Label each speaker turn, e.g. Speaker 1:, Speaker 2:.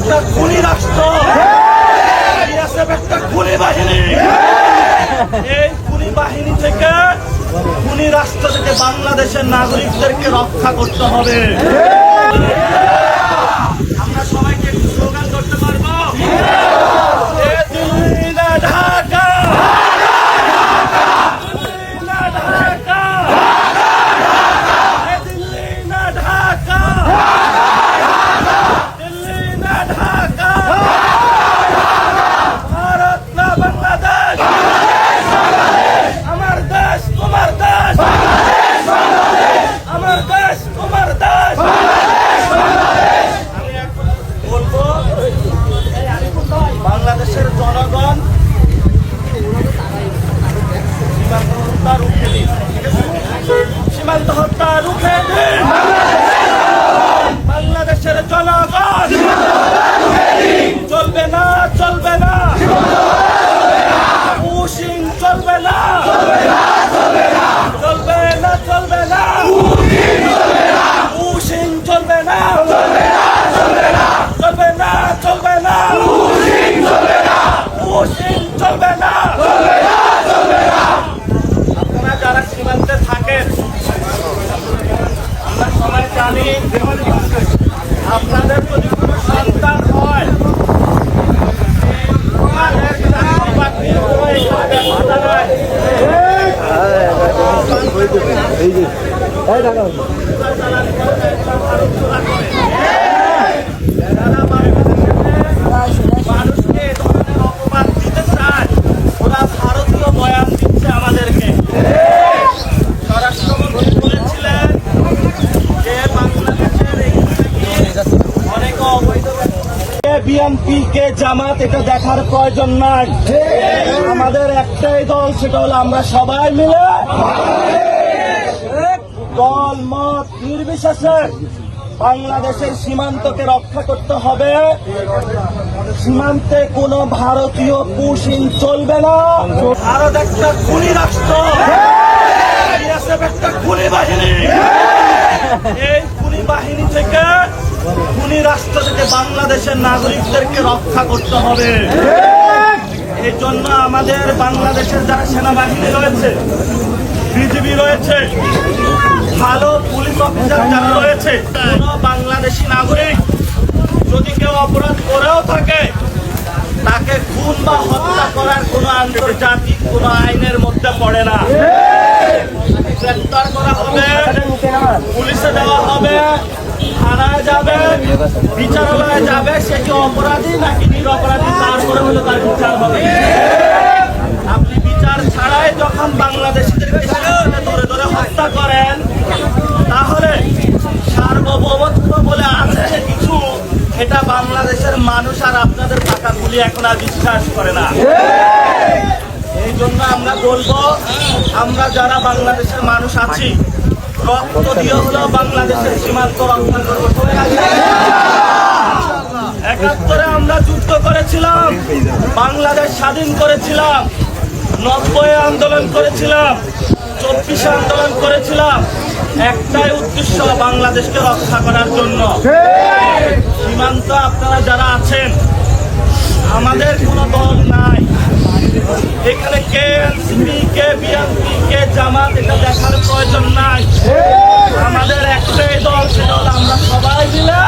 Speaker 1: একটা খুনি রাষ্ট্র, বিএসএফ একটা খুনি বাহিনী। এই খুনি বাহিনী থেকে, খুনি রাষ্ট্র থেকে বাংলাদেশের নাগরিকদেরকে রক্ষা করতে হবে। আমরা সবাইকে একটু স্লোগান করতে পারবো? দিল্লি না ঢাকা, দিল্লি না ঢাকা, দিল্লি না ঢাকা, দিল্লি না ঢাকা, ভারত না বাংলাদেশ, আমার দেশ তোমার দেশ, আমার দেশ তোমার দেশ। আমি এখন বলবো, বাংলাদেশের জনগণ সীমান্ত হত্যা রুখে দিন, সীমান্ত হত্যা রুখে দিন। বাংলাদেশের জনগণ চলবে না, চলবে না, পুশিং চলবে না, চলবে না, চলবে না, পুশিং চলবে না, চলবে না, চলবে না, পুশিং চলবে না। আপনারা যারা সীমান্তে থাকেন, আমরা সবাই জানি, আপনাদের যদি কোনো সন্তান হয়, তাদের চাকরি বাকরির কোনো এখানে ব্যবস্থা নাই। মানুষকে এ ধরনের অপমান দিতে চায়, ওরা ভারতীয় বয়ান দিচ্ছে আমাদেরকে। স্বরাষ্ট্রমন্ত্রী বলেছিলেন যে বাংলাদেশের অনেক অবৈধ বিএনপি কে জামাত এটা দেখার প্রয়োজন নাই। আমাদের একটাই দল, সেটা হলো আমরা সবাই মিলে দল মত নির্বিশেষে বাংলাদেশের সীমান্তকে রক্ষা করতে হবে। সীমান্তে কোনো ভারতীয় পুশিং চলবে না। ভারত একটা খুনি রাষ্ট্র, বিএসএফ একটা খুনি বাহিনী। এই খুনি বাহিনী থেকে, খুনি রাষ্ট্র থেকে বাংলাদেশের নাগরিকদেরকে রক্ষা করতে হবে। এই জন্য আমাদের বাংলাদেশের যারা সেনাবাহিনী রয়েছে, বিজিবি রয়েছে, ভালো পুলিশ অফিসার যারা রয়েছে, কোন বাংলাদেশি নাগরিক যদি কেউ অপরাধ করেও থাকে, তাকে খুন বা হত্যা করার কোন আন্তর্জাতিক কোন আইনের মধ্যে পড়ে না। গ্রেফতার করা হবে, পুলিশে দেওয়া হবে, থানায় যাবে, বিচারালয়ে যাবে, সে কি অপরাধী নাকি নিরপরাধী তারপরে হলে তার বিচার হবে। আপনি বিচার ছাড়াই যখন বাংলাদেশিদেরকে ধরে ধরে হত্যা করেন, তাহলে সার্বভৌমত্ব বলে আছে কিছু, এটা বাংলাদেশের মানুষ আর আপনাদের টাকা গুলি এখন আর বিশ্বাস করে না। এই জন্য আমরা বলবো, আমরা যারা বাংলাদেশের মানুষ আছি, রক্ত দিয়ে হলেও বাংলাদেশের সীমান্ত রক্ষা করবো। ৭১ আমরা যুদ্ধ করেছিলাম, বাংলাদেশ স্বাধীন করেছিলাম, ৯০ আন্দোলন করেছিলাম, ২৪ আন্দোলন করেছিলাম, একটাই উদ্দেশ্য বাংলাদেশকে রক্ষা করার জন্য। সীমান্ত আপনারা যারা আছেন, আমাদের কোনো দল নাই এখানে, কে এনসিপি, কে বিএনপি, কে জামাত এটা দেখার প্রয়োজন নাই। আমাদের একটাই দল, সেটা হলো আমরা সবাই মিলে